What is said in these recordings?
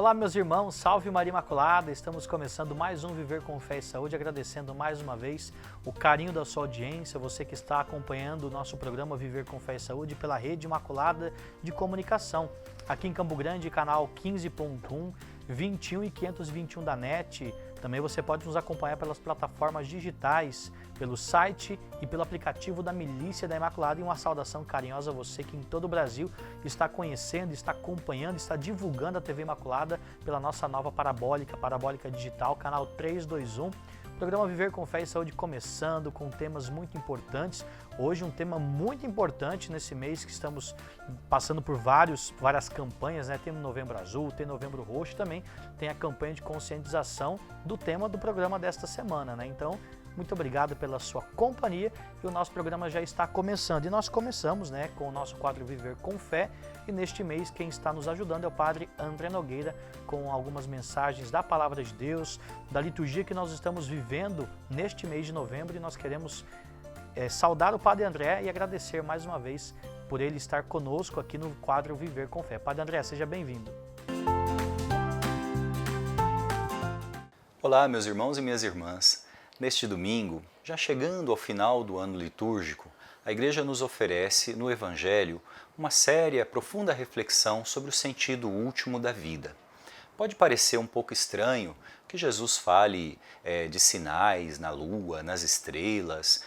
Olá meus irmãos, salve Maria Imaculada, estamos começando mais um Viver com Fé e Saúde, agradecendo mais uma vez o carinho da sua audiência, você que está acompanhando o nosso programa Viver com Fé e Saúde pela Rede Imaculada de Comunicação, aqui em Campo Grande, canal 15.1, 21 e 521 da NET. Também você pode nos acompanhar pelas plataformas digitais, pelo site e pelo aplicativo da Milícia da Imaculada. E uma saudação carinhosa a você que em todo o Brasil está conhecendo, está acompanhando, está divulgando a TV Imaculada pela nossa nova parabólica digital, canal 321. Programa Viver com Fé e Saúde começando com temas muito importantes. Hoje um tema muito importante nesse mês que estamos passando por várias campanhas, né? Tem Novembro Azul, tem Novembro Roxo, também tem a campanha de conscientização do tema do programa desta semana, né? Então, muito obrigado pela sua companhia e o nosso programa já está começando. E nós começamos, né, com o nosso quadro Viver com Fé e neste mês quem está nos ajudando é o Padre André Nogueira com algumas mensagens da Palavra de Deus, da liturgia que nós estamos vivendo neste mês de novembro e nós queremos saudar o Padre André e agradecer mais uma vez por ele estar conosco aqui no quadro Viver com Fé. Padre André, seja bem-vindo. Olá, meus irmãos e minhas irmãs. Neste domingo, já chegando ao final do ano litúrgico, a Igreja nos oferece no Evangelho uma séria, profunda reflexão sobre o sentido último da vida. Pode parecer um pouco estranho que Jesus fale de sinais na lua, nas estrelas,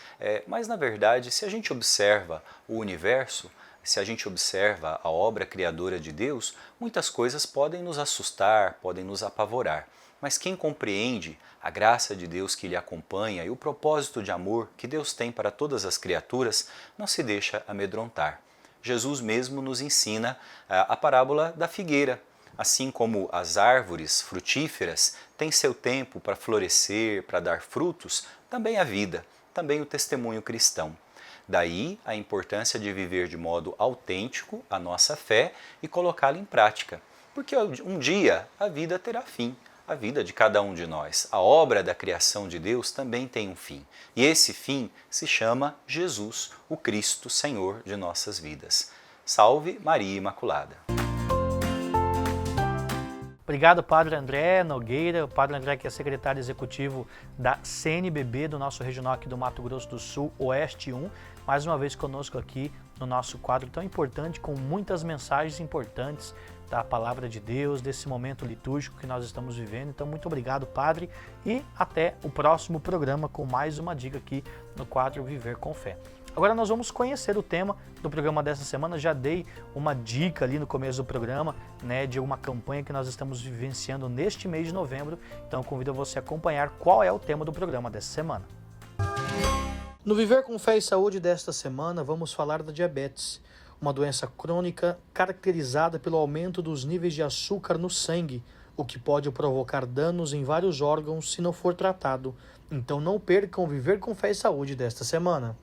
mas na verdade, se a gente observa o universo, se a gente observa a obra criadora de Deus, muitas coisas podem nos assustar, podem nos apavorar. Mas quem compreende a graça de Deus que lhe acompanha e o propósito de amor que Deus tem para todas as criaturas, não se deixa amedrontar. Jesus mesmo nos ensina a parábola da figueira. Assim como as árvores frutíferas têm seu tempo para florescer, para dar frutos, também a vida, também o testemunho cristão. Daí a importância de viver de modo autêntico a nossa fé e colocá-la em prática, porque um dia a vida terá fim. A vida de cada um de nós, a obra da criação de Deus também tem um fim. E esse fim se chama Jesus, o Cristo, Senhor de nossas vidas. Salve Maria Imaculada! Obrigado, Padre André Nogueira, o Padre André que é secretário executivo da CNBB do nosso regional aqui do Mato Grosso do Sul, Oeste 1, mais uma vez conosco aqui no nosso quadro tão importante, com muitas mensagens importantes da Palavra de Deus, desse momento litúrgico que nós estamos vivendo. Então, muito obrigado, Padre, e até o próximo programa com mais uma dica aqui no quadro Viver com Fé. Agora nós vamos conhecer o tema do programa dessa semana. Já dei uma dica ali no começo do programa, né, de uma campanha que nós estamos vivenciando neste mês de novembro. Então convido você a acompanhar qual é o tema do programa dessa semana. No Viver com Fé e Saúde desta semana, vamos falar da diabetes, uma doença crônica caracterizada pelo aumento dos níveis de açúcar no sangue, o que pode provocar danos em vários órgãos se não for tratado. Então não percam o Viver com Fé e Saúde desta semana.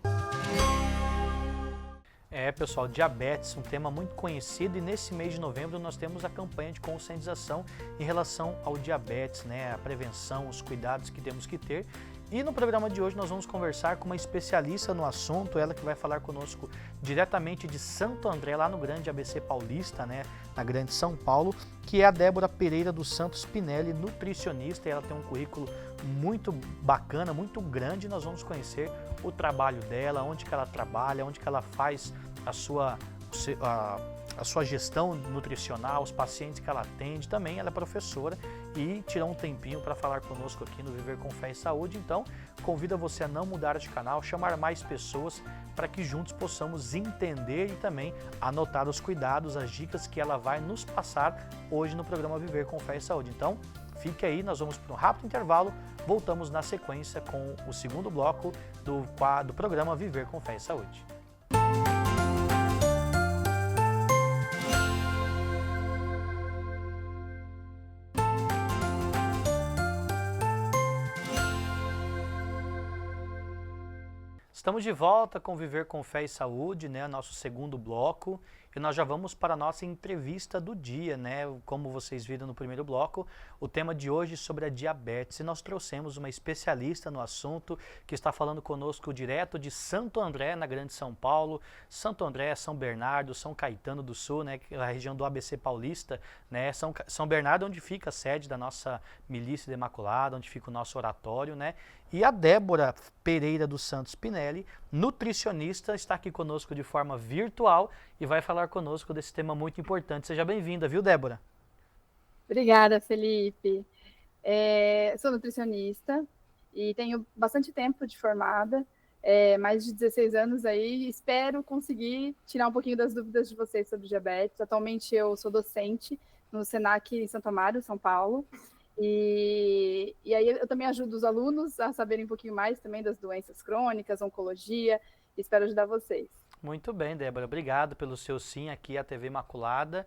Pessoal, diabetes, um tema muito conhecido, e nesse mês de novembro nós temos a campanha de conscientização em relação ao diabetes, né? A prevenção, os cuidados que temos que ter. E no programa de hoje nós vamos conversar com uma especialista no assunto, ela que vai falar conosco diretamente de Santo André, lá no Grande ABC Paulista, né? Na Grande São Paulo, que é a Débora Pereira dos Santos Pinelli, nutricionista, e ela tem um currículo muito bacana, muito grande. Nós vamos conhecer o trabalho dela, onde que ela trabalha, onde que ela faz a sua gestão nutricional, os pacientes que ela atende. Também ela é professora e tirou um tempinho para falar conosco aqui no Viver com Fé e Saúde. Então, convido você a não mudar de canal, chamar mais pessoas para que juntos possamos entender e também anotar os cuidados, as dicas que ela vai nos passar hoje no programa Viver com Fé e Saúde. Então, fique aí, nós vamos para um rápido intervalo, voltamos na sequência com o segundo bloco do programa Viver com Fé e Saúde. Estamos de volta com Viver com Fé e Saúde, né? Nosso segundo bloco. e nós já vamos para a nossa entrevista do dia, né? Como vocês viram no primeiro bloco, o tema de hoje é sobre a diabetes e nós trouxemos uma especialista no assunto que está falando conosco direto de Santo André, na Grande São Paulo, Santo André, São Bernardo, São Caetano do Sul, né? A região do ABC Paulista, né? São Bernardo, onde fica a sede da nossa Milícia Imaculada, onde fica o nosso oratório, né? E a Débora Pereira dos Santos Pinelli, nutricionista, está aqui conosco de forma virtual e vai falar conosco desse tema muito importante. Seja bem-vinda, viu, Débora? Obrigada, Felipe. Sou nutricionista e tenho bastante tempo de formada, mais de 16 anos aí. Espero conseguir tirar um pouquinho das dúvidas de vocês sobre diabetes. Atualmente eu sou docente no Senac em Santo Amaro, São Paulo. E aí eu também ajudo os alunos a saberem um pouquinho mais também das doenças crônicas, oncologia. Espero ajudar vocês. Muito bem, Débora. Obrigado pelo seu sim aqui à TV Imaculada.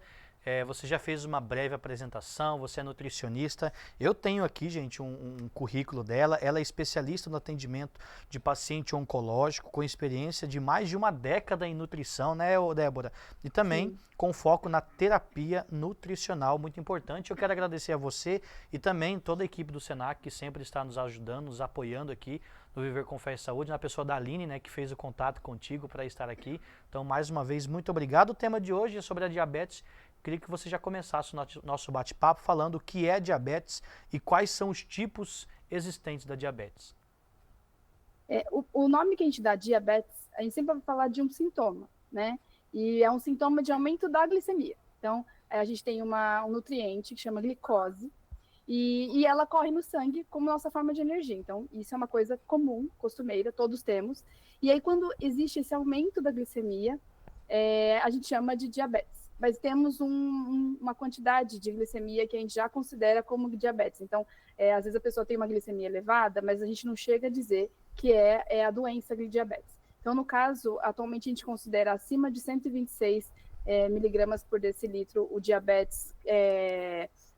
Você já fez uma breve apresentação, você é nutricionista. Eu tenho aqui, gente, um currículo dela. Ela é especialista no atendimento de paciente oncológico, com experiência de mais de uma década em nutrição, né, Débora? E também Sim. com foco na terapia nutricional, muito importante. Eu quero agradecer a você e também toda a equipe do Senac, que sempre está nos ajudando, nos apoiando aqui no Viver com Fé e Saúde, na pessoa da Aline, né, que fez o contato contigo para estar aqui. Então, mais uma vez, muito obrigado. O tema de hoje é sobre a diabetes. Queria que você já começasse o nosso bate-papo falando o que é diabetes e quais são os tipos existentes da diabetes. O nome que a gente dá diabetes, a gente sempre vai falar de um sintoma, né? E é um sintoma de aumento da glicemia. Então, a gente tem um nutriente que chama glicose e ela corre no sangue como nossa forma de energia. Então, isso é uma coisa comum, costumeira, todos temos. E aí, quando existe esse aumento da glicemia, a gente chama de diabetes. Mas temos uma quantidade de glicemia que a gente já considera como diabetes. Então, às vezes a pessoa tem uma glicemia elevada, mas a gente não chega a dizer que é a doença de diabetes. Então, no caso, atualmente a gente considera acima de 126 miligramas por decilitro o diabetes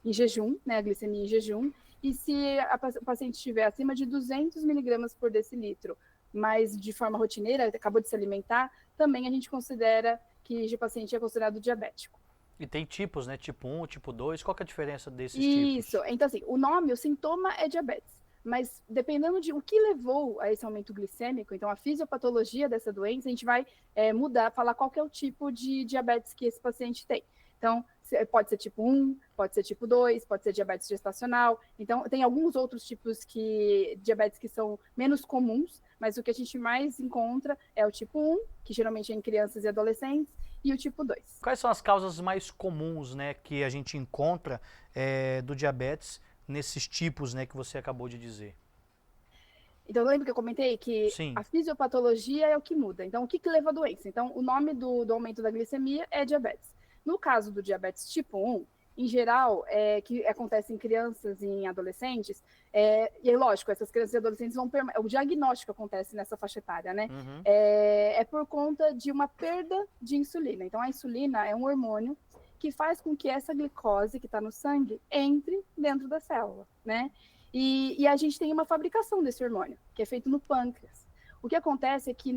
em jejum, né, a glicemia em jejum. E se o paciente estiver acima de 200 miligramas por decilitro, mas de forma rotineira, acabou de se alimentar, também a gente considera que o paciente é considerado diabético. E tem tipos, né? Tipo 1, tipo 2. Qual que é a diferença desses tipos? Isso. tipos? Então, assim, o sintoma é diabetes. Mas dependendo de o que levou a esse aumento glicêmico, então a fisiopatologia dessa doença, a gente vai falar qual que é o tipo de diabetes que esse paciente tem. Então, pode ser tipo 1, pode ser tipo 2, pode ser diabetes gestacional. Então, tem alguns outros tipos de diabetes que são menos comuns, mas o que a gente mais encontra é o tipo 1, que geralmente é em crianças e adolescentes, e o tipo 2. Quais são as causas mais comuns, né, que a gente encontra do diabetes nesses tipos, né, que você acabou de dizer? Então, lembra que eu comentei que Sim. A fisiopatologia é o que muda. Então, o que leva a doença? Então, o nome do aumento da glicemia é diabetes. No caso do diabetes tipo 1, em geral, que acontece em crianças e em adolescentes, e é lógico, essas crianças e adolescentes o diagnóstico acontece nessa faixa etária, né? Uhum. É por conta de uma perda de insulina. Então, a insulina é um hormônio que faz com que essa glicose que está no sangue entre dentro da célula, né? E a gente tem uma fabricação desse hormônio, que é feito no pâncreas. O que acontece é que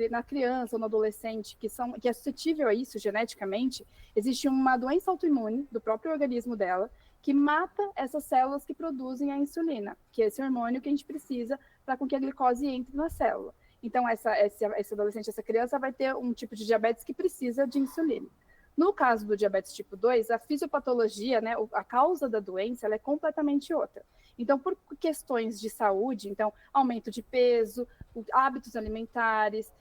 na criança ou no adolescente que é suscetível a isso geneticamente, existe uma doença autoimune do próprio organismo dela que mata essas células que produzem a insulina, que é esse hormônio que a gente precisa para com que a glicose entre na célula. Então, esse adolescente, essa criança vai ter um tipo de diabetes que precisa de insulina. No caso do diabetes tipo 2, a fisiopatologia, né, a causa da doença, ela é completamente outra. Então, por questões de saúde, então, aumento de peso, hábitos alimentares,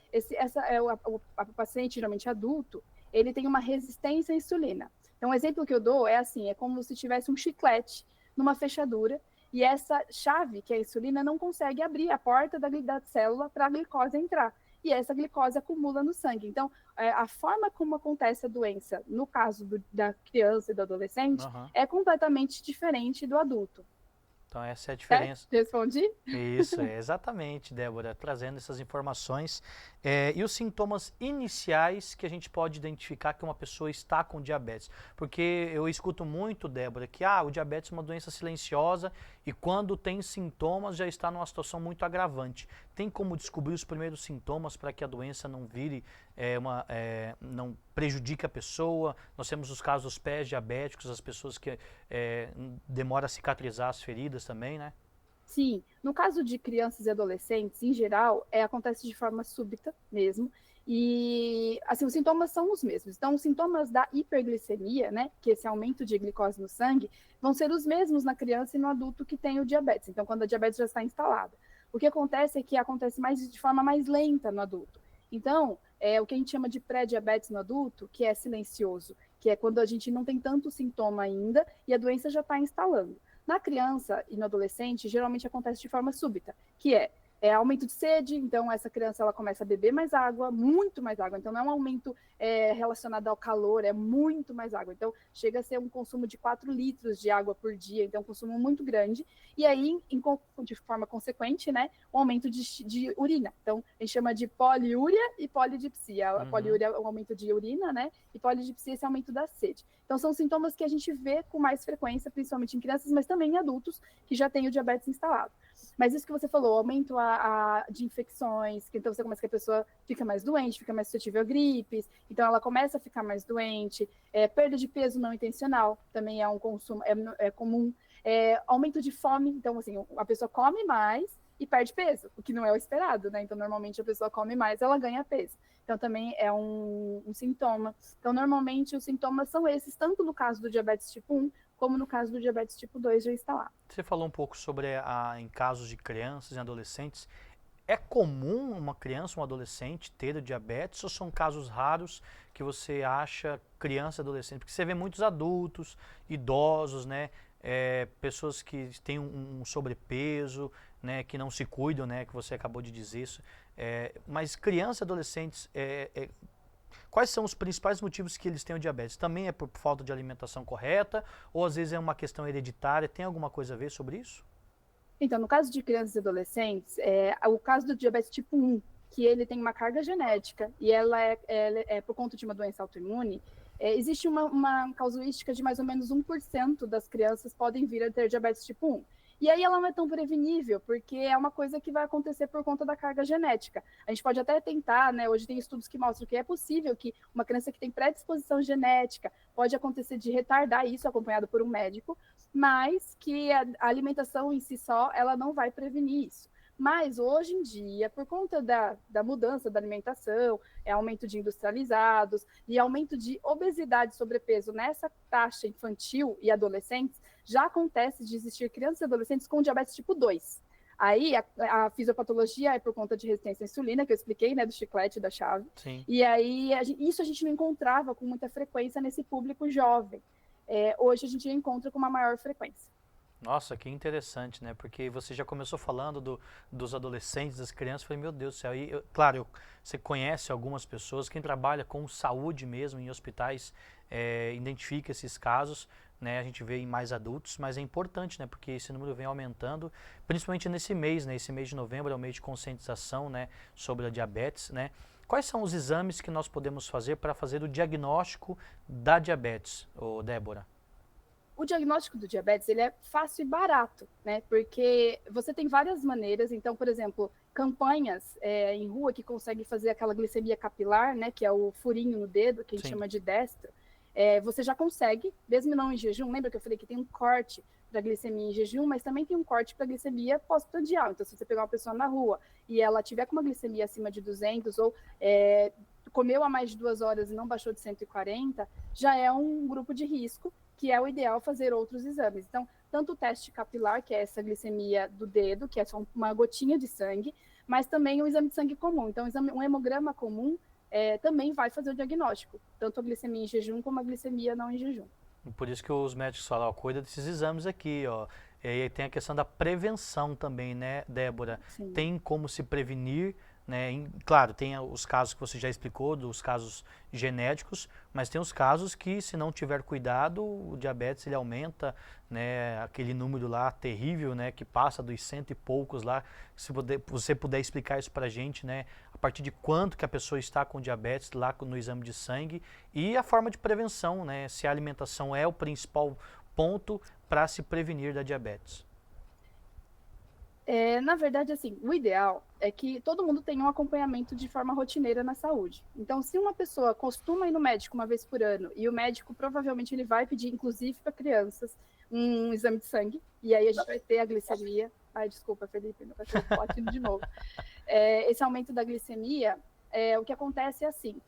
o paciente, geralmente adulto, ele tem uma resistência à insulina. Então, o exemplo que eu dou é assim, é como se tivesse um chiclete numa fechadura e essa chave, que é a insulina, não consegue abrir a porta da célula para a glicose entrar. E essa glicose acumula no sangue. Então, a forma como acontece a doença, no caso da criança e do adolescente, é completamente diferente do adulto. Então essa é a diferença. Respondi? Isso, exatamente, Débora, trazendo essas informações. E os sintomas iniciais que a gente pode identificar que uma pessoa está com diabetes? Porque eu escuto muito, Débora, que o diabetes é uma doença silenciosa e quando tem sintomas já está numa situação muito agravante. Tem como descobrir os primeiros sintomas para que a doença não vire não prejudica a pessoa. Nós temos os casos dos pés diabéticos, as pessoas que demora a cicatrizar as feridas também, né? Sim, no caso de crianças e adolescentes, em geral, acontece de forma súbita mesmo, e assim, os sintomas são os mesmos. Então, os sintomas da hiperglicemia, né, que é esse aumento de glicose no sangue, vão ser os mesmos na criança e no adulto que tem o diabetes. Então, quando a diabetes já está instalada. O que acontece é que acontece de forma mais lenta no adulto. Então, o que a gente chama de pré-diabetes no adulto, que é silencioso, que é quando a gente não tem tanto sintoma ainda e a doença já está instalando. Na criança e no adolescente, geralmente acontece de forma súbita, que é aumento de sede, então essa criança ela começa a beber mais água, muito mais água, então não é um aumento relacionado ao calor, é muito mais água, então chega a ser um consumo de 4 litros de água por dia, então é um consumo muito grande, e aí, de forma consequente, né, um aumento de urina, então a gente chama de poliúria e polidipsia, a poliúria é um aumento de urina, né, e polidipsia é esse aumento da sede. Então são sintomas que a gente vê com mais frequência, principalmente em crianças, mas também em adultos que já têm o diabetes instalado. Mas isso que você falou, aumento de infecções, que então você começa que a pessoa fica mais doente, fica mais suscetível a gripes, então ela começa a ficar mais doente, perda de peso não intencional, também é um consumo, é comum, aumento de fome, então assim, a pessoa come mais e perde peso, o que não é o esperado, né? Então normalmente a pessoa come mais, ela ganha peso. Então também é um sintoma. Então normalmente os sintomas são esses, tanto no caso do diabetes tipo 1, como no caso do diabetes tipo 2 já está lá. Você falou um pouco sobre em casos de crianças e adolescentes. É comum uma criança, um adolescente ter o diabetes ou são casos raros que você acha criança e adolescente? Porque você vê muitos adultos, idosos, né? Pessoas que têm um sobrepeso, né? Que não se cuidam, né? Que você acabou de dizer isso. Mas crianças e adolescentes, quais são os principais motivos que eles têm o diabetes? Também é por falta de alimentação correta ou às vezes é uma questão hereditária? Tem alguma coisa a ver sobre isso? Então, no caso de crianças e adolescentes, o caso do diabetes tipo 1, que ele tem uma carga genética e ela é por conta de uma doença autoimune, existe uma casuística de mais ou menos 1% das crianças podem vir a ter diabetes tipo 1. E aí ela não é tão prevenível, porque é uma coisa que vai acontecer por conta da carga genética. A gente pode até tentar, né? Hoje tem estudos que mostram que é possível que uma criança que tem predisposição genética pode acontecer de retardar isso acompanhado por um médico, mas que a alimentação em si só, ela não vai prevenir isso. Mas hoje em dia, por conta da mudança da alimentação, aumento de industrializados e aumento de obesidade e sobrepeso nessa taxa infantil e adolescentes, já acontece de existir crianças e adolescentes com diabetes tipo 2. Aí a fisiopatologia é por conta de resistência à insulina, que eu expliquei, né, do chiclete, da chave. Sim. E aí isso a gente não encontrava com muita frequência nesse público jovem. Hoje a gente encontra com uma maior frequência. Nossa, que interessante, né? Porque você já começou falando dos adolescentes, das crianças, eu falei, meu Deus do céu. E, claro, você conhece algumas pessoas, quem trabalha com saúde mesmo em hospitais, identifica esses casos, né? A gente vê em mais adultos, mas é importante, né? Porque esse número vem aumentando, principalmente nesse mês, né? Esse mês de novembro é o mês de conscientização, né? Sobre a diabetes, né? Quais são os exames que nós podemos fazer para fazer o diagnóstico da diabetes, Débora? O diagnóstico do diabetes, ele é fácil e barato, né? Porque você tem várias maneiras. Então, por exemplo, campanhas em rua que conseguem fazer aquela glicemia capilar, né? Que é o furinho no dedo, que a gente chama de destro. Você já consegue, mesmo não em jejum. Lembra que eu falei que tem um corte para glicemia em jejum, mas também tem um corte para glicemia pós-prandial. Então, se você pegar uma pessoa na rua e ela tiver com uma glicemia acima de 200 ou comeu há mais de 2 horas e não baixou de 140, já é um grupo de risco, que é o ideal fazer outros exames. Então, tanto o teste capilar, que é essa glicemia do dedo, que é só uma gotinha de sangue, mas também o exame de sangue comum. Então, um hemograma comum também vai fazer o diagnóstico, tanto a glicemia em jejum como a glicemia não em jejum. Por isso que os médicos falam, ó, cuida desses exames aqui, ó. E tem a questão da prevenção também, né, Débora? Sim. Tem como se prevenir, né? Claro, tem os casos que você já explicou, dos casos genéticos, mas tem os casos que, se não tiver cuidado, o diabetes ele aumenta, né? Aquele número lá terrível, né? Que passa dos 100 e poucos lá. Se você puder explicar isso pra gente, né? A partir de quanto que a pessoa está com diabetes lá no exame de sangue e a forma de prevenção, né? Se a alimentação é o principal ponto para se prevenir da diabetes. Na verdade, assim, o ideal é que todo mundo tenha um acompanhamento de forma rotineira na saúde. Então, se uma pessoa costuma ir no médico uma vez por ano, e o médico provavelmente ele vai pedir, inclusive para crianças, um exame de sangue, e aí a gente vai ter a glicemia. Ai, desculpa, Felipe, meu cachorro latindo de novo. Esse aumento da glicemia, o que acontece é assim,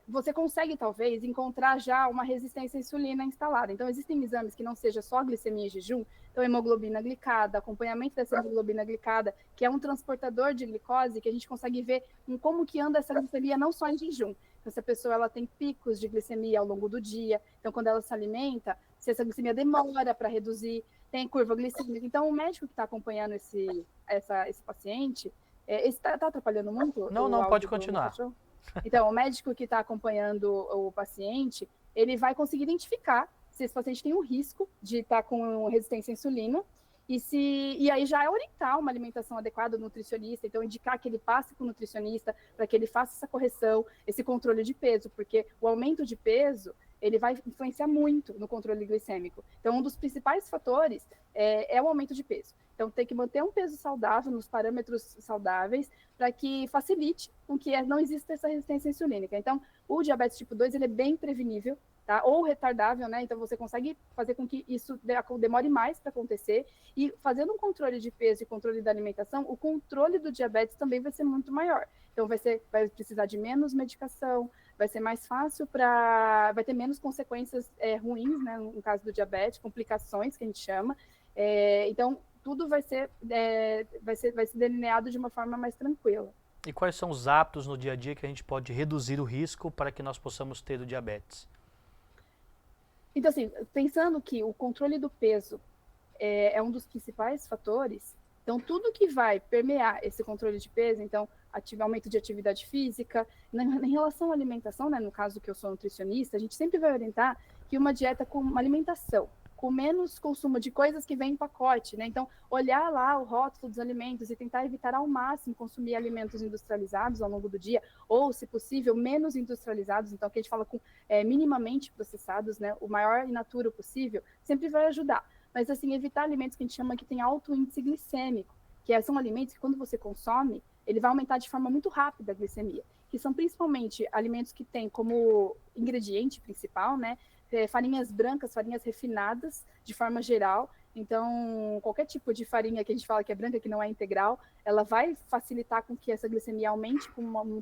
você consegue, talvez, encontrar já uma resistência à insulina instalada. Então, existem exames que não seja só a glicemia em jejum, então hemoglobina glicada, acompanhamento dessa hemoglobina glicada, que é um transportador de glicose, que a gente consegue ver como que anda essa glicemia não só em jejum. Então, se a pessoa ela tem picos de glicemia ao longo do dia, então quando ela se alimenta, se essa glicemia demora para reduzir, tem curva glicêmica. Então, o médico que está acompanhando esse paciente, está atrapalhando muito Não, o não, pode áudio do meu continuar. cachorro? Então, o médico que está acompanhando o paciente, ele vai conseguir identificar se esse paciente tem um risco de estar com resistência à insulina e aí já é orientar uma alimentação adequada do nutricionista, então indicar que ele passe com o nutricionista para que ele faça essa correção, esse controle de peso, porque o aumento de peso, ele vai influenciar muito no controle glicêmico. Então, um dos principais fatores é o aumento de peso. Então, tem que manter um peso saudável, nos parâmetros saudáveis, para que facilite com que não exista essa resistência insulínica. Então, o diabetes tipo 2, ele é bem prevenível, tá? Ou retardável, né? Então, você consegue fazer com que isso demore mais para acontecer. E fazendo um controle de peso e controle da alimentação, o controle do diabetes também vai ser muito maior. Então, vai precisar de menos medicação, vai ser mais fácil vai ter menos consequências ruins, né? No caso do diabetes, complicações, que a gente chama. Então, tudo vai ser delineado de uma forma mais tranquila. E quais são os hábitos no dia a dia que a gente pode reduzir o risco para que nós possamos ter o diabetes? Então, assim, pensando que o controle do peso é um dos principais fatores, então tudo que vai permear esse controle de peso, então aumento de atividade física, em relação à alimentação, né, no caso que eu sou nutricionista, a gente sempre vai orientar que uma dieta com uma alimentação com menos consumo de coisas que vem em pacote, né? Então, olhar lá o rótulo dos alimentos e tentar evitar ao máximo consumir alimentos industrializados ao longo do dia, ou, se possível, menos industrializados, então, que a gente fala com minimamente processados, né? O maior in natura possível, sempre vai ajudar. Mas, assim, evitar alimentos que a gente chama que tem alto índice glicêmico, que são alimentos que, quando você consome, ele vai aumentar de forma muito rápida a glicemia, que são principalmente alimentos que têm como ingrediente principal, né? Farinhas brancas, farinhas refinadas, de forma geral. Então, qualquer tipo de farinha que a gente fala que é branca, que não é integral, ela vai facilitar com que essa glicemia aumente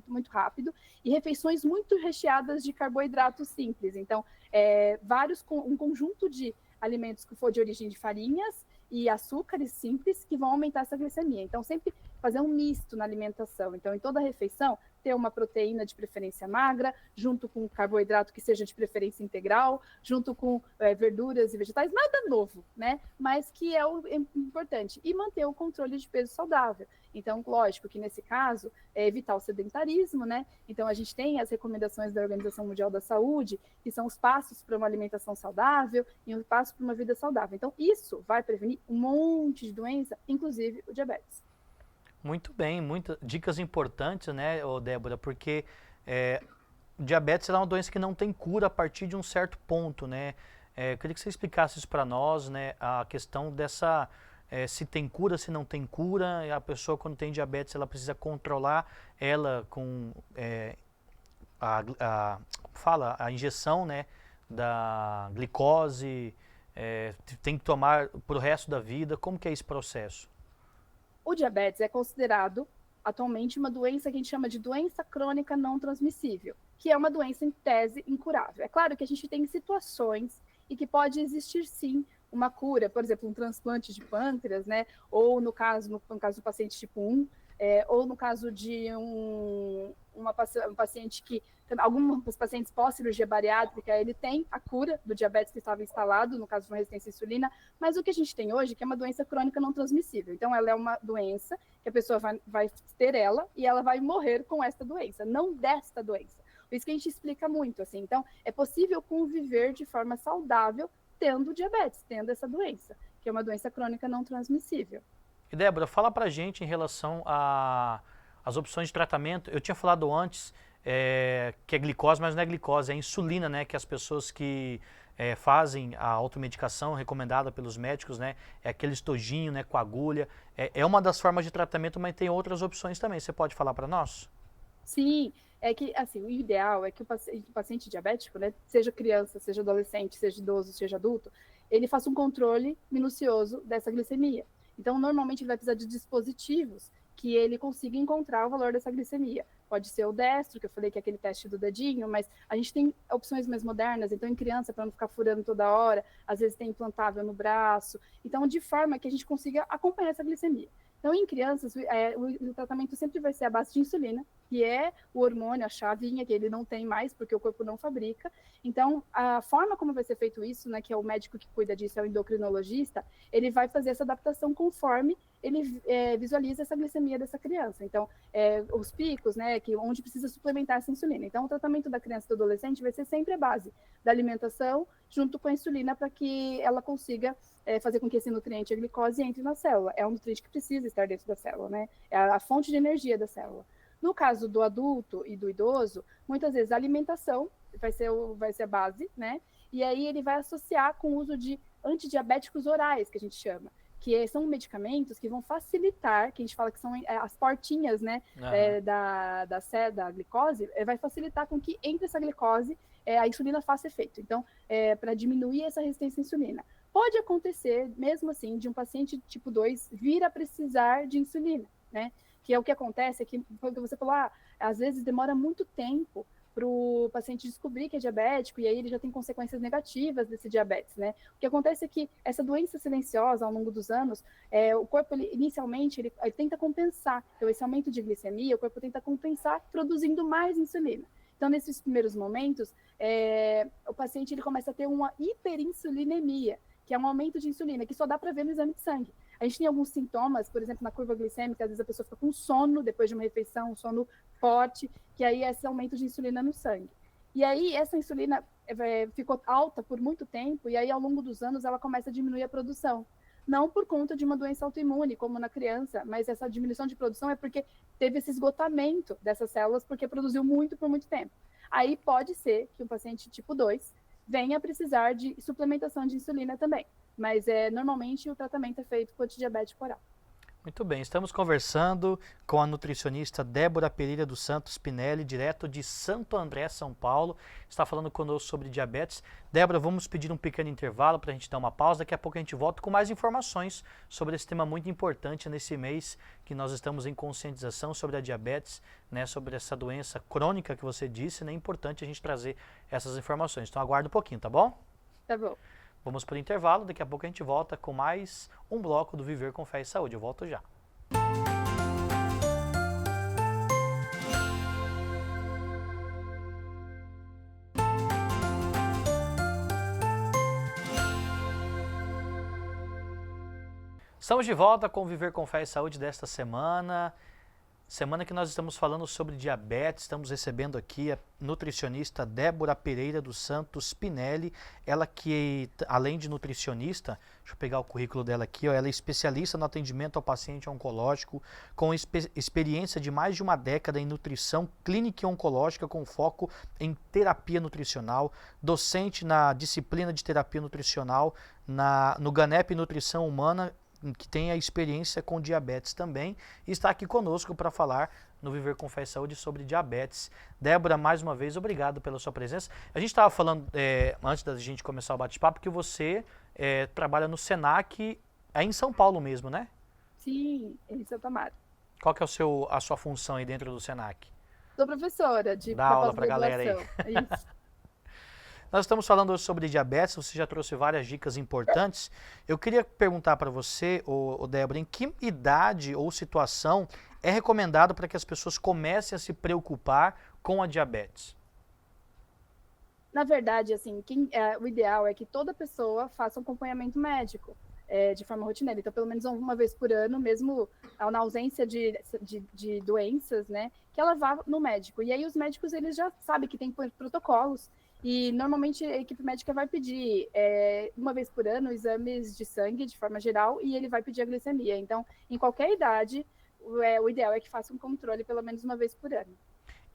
muito rápido. E refeições muito recheadas de carboidratos simples. Então, um conjunto de alimentos que for de origem de farinhas e açúcares simples que vão aumentar essa glicemia. Então, sempre fazer um misto na alimentação. Então, em toda refeição, ter uma proteína de preferência magra, junto com carboidrato que seja de preferência integral, junto com verduras e vegetais, nada novo, né? Mas que é o importante. E manter o controle de peso saudável. Então, lógico que nesse caso, é evitar o sedentarismo, né? Então, a gente tem as recomendações da Organização Mundial da Saúde, que são os passos para uma alimentação saudável e um passo para uma vida saudável. Então, isso vai prevenir um monte de doença, inclusive o diabetes. Muito bem, muitas dicas importantes, né, Débora, porque o diabetes é uma doença que não tem cura a partir de um certo ponto, né? Eu queria que você explicasse isso para nós, né, a questão dessa, se tem cura, se não tem cura, a pessoa quando tem diabetes ela precisa controlar ela com a injeção, né, da glicose, tem que tomar para o resto da vida, como que é esse processo? O diabetes é considerado atualmente uma doença que a gente chama de doença crônica não transmissível, que é uma doença em tese incurável. É claro que a gente tem situações e que pode existir sim uma cura, por exemplo, um transplante de pâncreas, né? Ou no caso do paciente tipo 1, ou no caso de um paciente que, alguns pacientes pós-cirurgia bariátrica, ele tem a cura do diabetes que estava instalado, no caso de uma resistência à insulina, mas o que a gente tem hoje que é uma doença crônica não transmissível. Então, ela é uma doença que a pessoa vai ter ela e ela vai morrer com esta doença, não desta doença. Por isso que a gente explica muito, assim. Então, é possível conviver de forma saudável tendo diabetes, tendo essa doença, que é uma doença crônica não transmissível. E Débora, fala pra gente em relação às opções de tratamento. Eu tinha falado antes que é glicose, mas não é glicose, é insulina, né? Que as pessoas que fazem a automedicação recomendada pelos médicos, né? É aquele estojinho, né, com agulha. É uma das formas de tratamento, mas tem outras opções também. Você pode falar para nós? Sim, é que assim, o ideal é que o paciente diabético, né, seja criança, seja adolescente, seja idoso, seja adulto, ele faça um controle minucioso dessa glicemia. Então, normalmente ele vai precisar de dispositivos que ele consiga encontrar o valor dessa glicemia. Pode ser o destro, que eu falei que é aquele teste do dedinho, mas a gente tem opções mais modernas, então em criança, para não ficar furando toda hora, às vezes tem implantável no braço, então de forma que a gente consiga acompanhar essa glicemia. Então, em crianças, o tratamento sempre vai ser a base de insulina, que é o hormônio, a chavinha, que ele não tem mais, porque o corpo não fabrica. Então, a forma como vai ser feito isso, né, que é o médico que cuida disso, é o endocrinologista, ele vai fazer essa adaptação conforme ele visualiza essa glicemia dessa criança. Então, os picos, né, onde precisa suplementar essa insulina. Então, o tratamento da criança e do adolescente vai ser sempre a base da alimentação, junto com a insulina, para que ela consiga fazer com que esse nutriente, a glicose, entre na célula. É um nutriente que precisa estar dentro da célula, né? É a fonte de energia da célula. No caso do adulto e do idoso, muitas vezes a alimentação vai ser a base, né? E aí ele vai associar com o uso de antidiabéticos orais, que a gente chama, que são medicamentos que vão facilitar, que a gente fala que são as portinhas, né, da glicose, vai facilitar com que entre essa glicose a insulina faça efeito. Então, para diminuir essa resistência à insulina. Pode acontecer, mesmo assim, de um paciente tipo 2 vir a precisar de insulina, né? Que é o que acontece, é que, quando você falou, às vezes demora muito tempo para o paciente descobrir que é diabético, e aí ele já tem consequências negativas desse diabetes, né? O que acontece é que essa doença silenciosa, ao longo dos anos, o corpo, inicialmente, ele tenta compensar. Então, esse aumento de glicemia, o corpo tenta compensar produzindo mais insulina. Então, nesses primeiros momentos, o paciente ele começa a ter uma hiperinsulinemia, que é um aumento de insulina, que só dá para ver no exame de sangue. A gente tem alguns sintomas, por exemplo, na curva glicêmica, às vezes a pessoa fica com sono depois de uma refeição, um sono forte, que aí é esse aumento de insulina no sangue. E aí essa insulina ficou alta por muito tempo, e aí ao longo dos anos ela começa a diminuir a produção. Não por conta de uma doença autoimune, como na criança, mas essa diminuição de produção é porque teve esse esgotamento dessas células, porque produziu muito por muito tempo. Aí pode ser que um paciente tipo 2 venha precisar de suplementação de insulina também. Mas normalmente o tratamento é feito com antidiabético oral. Muito bem, estamos conversando com a nutricionista Débora Pereira dos Santos Spinelli, direto de Santo André, São Paulo. Está falando conosco sobre diabetes. Débora, vamos pedir um pequeno intervalo para a gente dar uma pausa. Daqui a pouco a gente volta com mais informações sobre esse tema muito importante nesse mês que nós estamos em conscientização sobre a diabetes, né, sobre essa doença crônica que você disse, né, é importante a gente trazer essas informações. Então aguarda um pouquinho, tá bom? Tá bom. Vamos para o intervalo, daqui a pouco a gente volta com mais um bloco do Viver com Fé e Saúde. Eu volto já. Estamos de volta com o Viver com Fé e Saúde desta semana. Semana que nós estamos falando sobre diabetes, estamos recebendo aqui a nutricionista Débora Pereira dos Santos Spinelli, ela que, além de nutricionista, deixa eu pegar o currículo dela aqui, ela é especialista no atendimento ao paciente oncológico, com experiência de mais de uma década em nutrição clínica e oncológica, com foco em terapia nutricional, docente na disciplina de terapia nutricional no GANEP Nutrição Humana, que tem a experiência com diabetes também, e está aqui conosco para falar no Viver com Fé e Saúde sobre diabetes. Débora, mais uma vez, obrigado pela sua presença. A gente estava falando, antes da gente começar o bate-papo, que você trabalha no SENAC, em São Paulo mesmo, né? Sim, em Santo Amaro. Qual que é a sua função aí dentro do SENAC? Sou professora Dá aula para a galera aí. Isso. Nós estamos falando hoje sobre diabetes, você já trouxe várias dicas importantes. Eu queria perguntar para você, Débora, em que idade ou situação é recomendado para que as pessoas comecem a se preocupar com a diabetes? Na verdade, assim, o ideal é que toda pessoa faça um acompanhamento médico de forma rotineira. Então, pelo menos uma vez por ano, mesmo na ausência de doenças, né, que ela vá no médico. E aí os médicos, eles já sabem que tem protocolos. E normalmente a equipe médica vai pedir uma vez por ano exames de sangue de forma geral e ele vai pedir a glicemia. Então, em qualquer idade, o ideal é que faça um controle pelo menos uma vez por ano.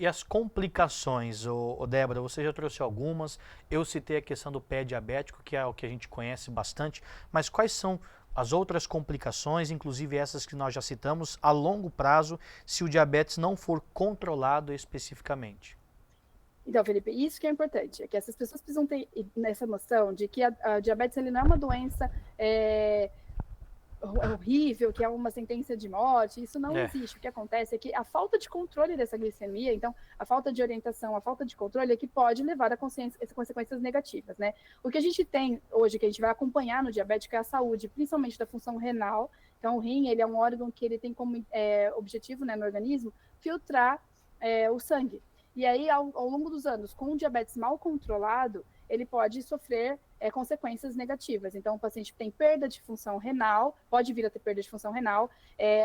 E as complicações, Débora, você já trouxe algumas, eu citei a questão do pé diabético, que é o que a gente conhece bastante, mas quais são as outras complicações, inclusive essas que nós já citamos, a longo prazo, se o diabetes não for controlado especificamente? Então, Felipe, isso que é importante, é que essas pessoas precisam ter essa noção de que a diabetes ele não é uma doença horrível, que é uma sentença de morte, isso não existe. O que acontece é que a falta de controle dessa glicemia, então, a falta de orientação, a falta de controle é que pode levar a consequências negativas, né? O que a gente tem hoje, que a gente vai acompanhar no diabético, é a saúde, principalmente da função renal. Então, o rim, ele é um órgão que ele tem como objetivo, né, no organismo, filtrar o sangue. E aí, ao longo dos anos, com o diabetes mal controlado, ele pode sofrer consequências negativas. Então, o paciente tem perda de função renal, pode vir a ter perda de função renal,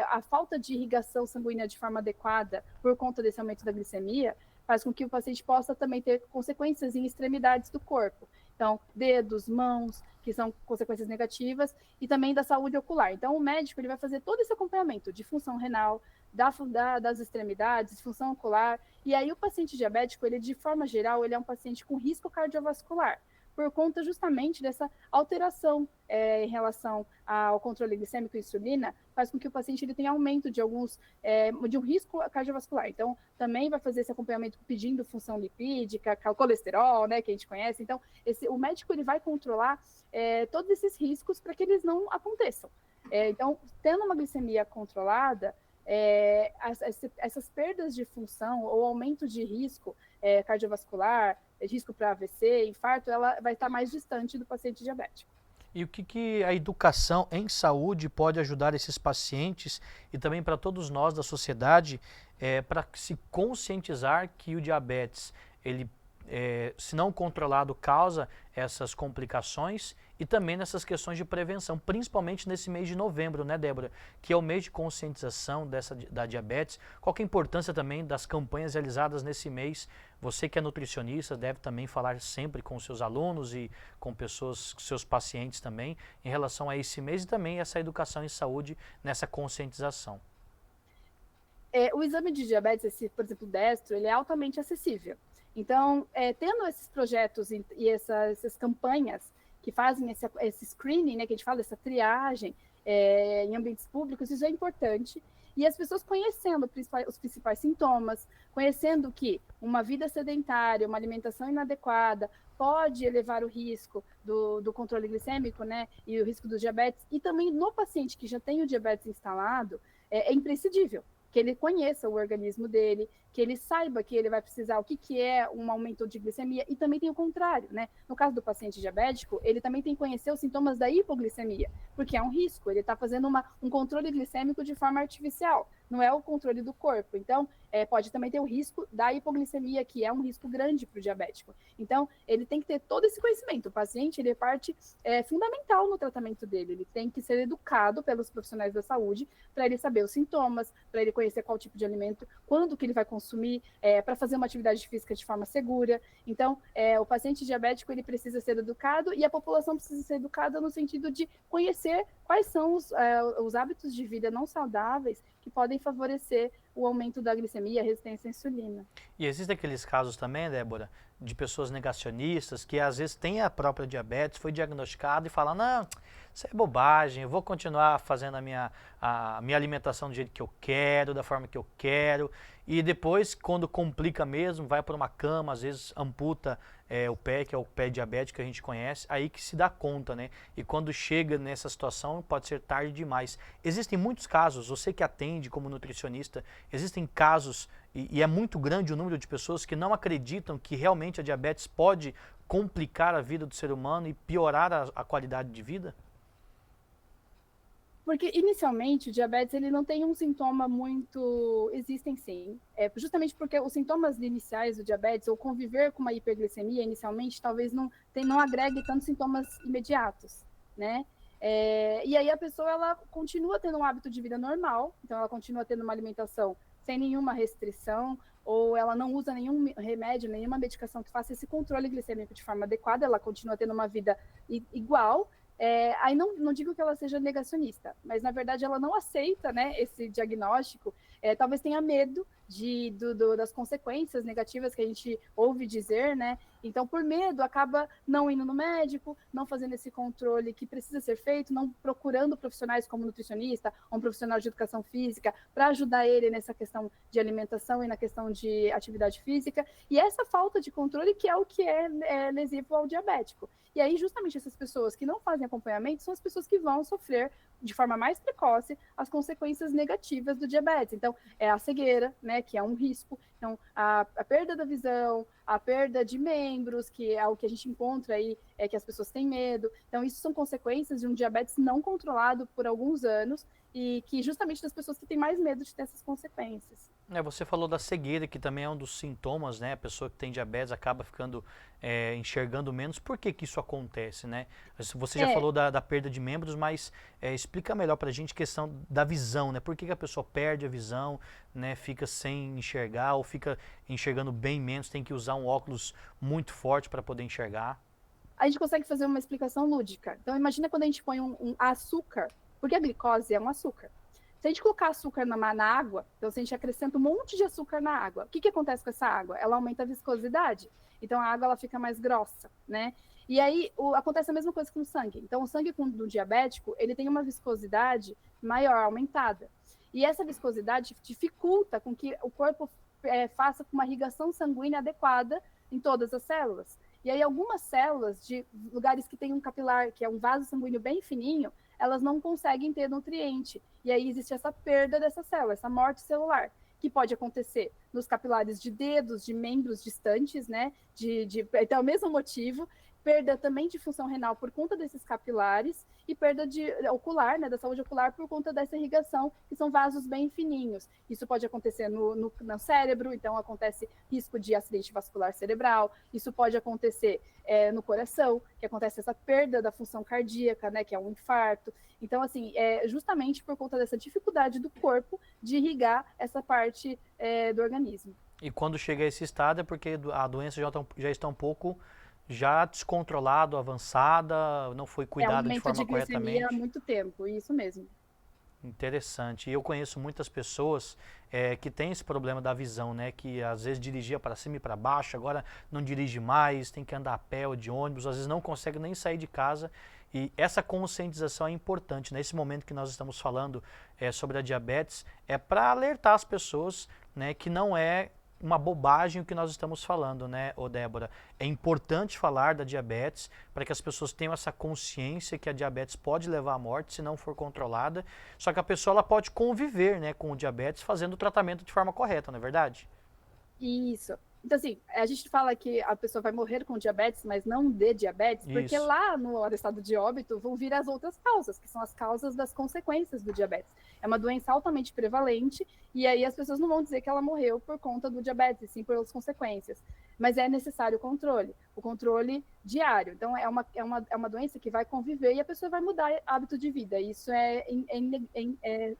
a falta de irrigação sanguínea de forma adequada por conta desse aumento da glicemia, faz com que o paciente possa também ter consequências em extremidades do corpo. Então, dedos, mãos, que são consequências negativas, e também da saúde ocular. Então, o médico ele vai fazer todo esse acompanhamento de função renal, das extremidades, função ocular, e aí o paciente diabético, ele de forma geral, ele é um paciente com risco cardiovascular, por conta justamente dessa alteração em relação ao controle glicêmico e insulina, faz com que o paciente ele tenha aumento de de um risco cardiovascular. Então, também vai fazer esse acompanhamento pedindo função lipídica, o colesterol, né, que a gente conhece. Então, o médico ele vai controlar todos esses riscos para que eles não aconteçam. Então, tendo uma glicemia controlada, essas perdas de função ou aumento de risco cardiovascular, risco para AVC, infarto, ela vai estar mais distante do paciente diabético. E o que a educação em saúde pode ajudar esses pacientes e também para todos nós da sociedade para se conscientizar que o diabetes, ele, se não controlado, causa essas complicações e também nessas questões de prevenção, principalmente nesse mês de novembro, né, Débora? Que é o mês de conscientização da diabetes. Qual que é a importância também das campanhas realizadas nesse mês? Você que é nutricionista deve também falar sempre com seus alunos e com pessoas, seus pacientes também, em relação a esse mês e também essa educação em saúde nessa conscientização. O exame de diabetes, por exemplo, destro, ele é altamente acessível. Então, tendo esses projetos e essas campanhas que fazem esse screening, né, que a gente fala, essa triagem em ambientes públicos, isso é importante. E as pessoas conhecendo os principais sintomas, conhecendo que uma vida sedentária, uma alimentação inadequada pode elevar o risco do controle glicêmico, né, e o risco do diabetes, e também no paciente que já tem o diabetes instalado, é imprescindível que ele conheça o organismo dele, que ele saiba que ele vai precisar, o que é um aumento de glicemia, e também tem o contrário, né? No caso do paciente diabético, ele também tem que conhecer os sintomas da hipoglicemia, porque é um risco, ele está fazendo um controle glicêmico de forma artificial, não é o controle do corpo. Então, pode também ter o risco da hipoglicemia, que é um risco grande para o diabético. Então, ele tem que ter todo esse conhecimento. O paciente, ele é parte fundamental no tratamento dele, ele tem que ser educado pelos profissionais da saúde para ele saber os sintomas, para ele conhecer qual tipo de alimento, quando que ele vai consumir, para fazer uma atividade física de forma segura. Então, o paciente diabético, ele precisa ser educado e a população precisa ser educada no sentido de conhecer quais são os hábitos de vida não saudáveis que podem favorecer o aumento da glicemia, a resistência à insulina. E existem aqueles casos também, Débora, de pessoas negacionistas que às vezes têm a própria diabetes, foi diagnosticado e falam, não, isso é bobagem, eu vou continuar fazendo a minha alimentação do jeito que eu quero, da forma que eu quero, e depois, quando complica mesmo, vai para uma cama, às vezes amputa o pé, que é o pé diabético que a gente conhece, aí que se dá conta, né? E quando chega nessa situação, pode ser tarde demais. Existem muitos casos, você que atende como nutricionista, existem casos, e é muito grande o número de pessoas que não acreditam que realmente a diabetes pode complicar a vida do ser humano e piorar a qualidade de vida? Porque, inicialmente, o diabetes ele não tem um sintoma muito... Existem sim. Justamente porque os sintomas iniciais do diabetes, ou conviver com uma hiperglicemia inicialmente, talvez não agregue tantos sintomas imediatos, né? E aí a pessoa, ela continua tendo um hábito de vida normal, então ela continua tendo uma alimentação sem nenhuma restrição, ou ela não usa nenhum remédio, nenhuma medicação que faça esse controle glicêmico de forma adequada, ela continua tendo uma vida igual. Aí não digo que ela seja negacionista, mas na verdade ela não aceita, né, esse diagnóstico, talvez tenha medo das consequências negativas que a gente ouve dizer, né? Então, por medo, acaba não indo no médico, não fazendo esse controle que precisa ser feito, não procurando profissionais como nutricionista ou um profissional de educação física para ajudar ele nessa questão de alimentação e na questão de atividade física. E essa falta de controle que é o que é lesivo ao diabético. E aí, justamente, essas pessoas que não fazem acompanhamento são as pessoas que vão sofrer de forma mais precoce as consequências negativas do diabetes. Então, é a cegueira, né, que é um risco. Então, a perda da visão, a perda de membros, que é o que a gente encontra aí, é que as pessoas têm medo. Então, isso são consequências de um diabetes não controlado por alguns anos e que justamente das pessoas que têm mais medo de ter essas consequências. Você falou da cegueira, que também é um dos sintomas, né? A pessoa que tem diabetes acaba ficando enxergando menos. Por que que isso acontece, né? Você já falou da perda de membros, mas explica melhor pra gente a questão da visão, né? Por que que a pessoa perde a visão, né? Fica sem enxergar ou fica enxergando bem menos, tem que usar um óculos muito forte para poder enxergar? A gente consegue fazer uma explicação lúdica. Então, imagina quando a gente põe um açúcar, porque a glicose é um açúcar. Se a gente colocar açúcar na água, então se a gente acrescenta um monte de açúcar na água, o que acontece com essa água? Ela aumenta a viscosidade, então a água ela fica mais grossa, né? E aí acontece a mesma coisa com o sangue. Então o sangue do diabético, ele tem uma viscosidade maior, aumentada. E essa viscosidade dificulta com que o corpo faça uma irrigação sanguínea adequada em todas as células. E aí algumas células de lugares que tem um capilar, que é um vaso sanguíneo bem fininho, elas não conseguem ter nutriente. E aí existe essa perda dessa célula, essa morte celular, que pode acontecer nos capilares de dedos, de membros distantes, né? Então, é o mesmo motivo, perda também de função renal por conta desses capilares e perda ocular, né, da saúde ocular por conta dessa irrigação, que são vasos bem fininhos. Isso pode acontecer no cérebro, então acontece risco de acidente vascular cerebral, isso pode acontecer no coração, que acontece essa perda da função cardíaca, né, que é um infarto. Então, assim, justamente por conta dessa dificuldade do corpo de irrigar essa parte do organismo. E quando chega a esse estado é porque a doença já está um pouco já descontrolado, avançada, não foi cuidada de forma corretamente. É um aumento de glicemia há muito tempo, isso mesmo. Interessante. E eu conheço muitas pessoas que têm esse problema da visão, né? Que às vezes dirigia para cima e para baixo, agora não dirige mais, tem que andar a pé ou de ônibus, às vezes não consegue nem sair de casa. E essa conscientização é importante. Nesse momento que nós estamos falando sobre a diabetes, é para alertar as pessoas, né, que não é uma bobagem o que nós estamos falando, né, Débora? É importante falar da diabetes para que as pessoas tenham essa consciência que a diabetes pode levar à morte se não for controlada, só que a pessoa ela pode conviver, né, com o diabetes fazendo o tratamento de forma correta, não é verdade? Isso. Então, assim, a gente fala que a pessoa vai morrer com diabetes, mas não de diabetes, porque lá no atestado de óbito vão vir as outras causas, que são as causas das consequências do diabetes. É uma doença altamente prevalente, e aí as pessoas não vão dizer que ela morreu por conta do diabetes, sim pelas consequências. Mas é necessário o controle diário. Então, é uma doença que vai conviver e a pessoa vai mudar hábito de vida. Isso é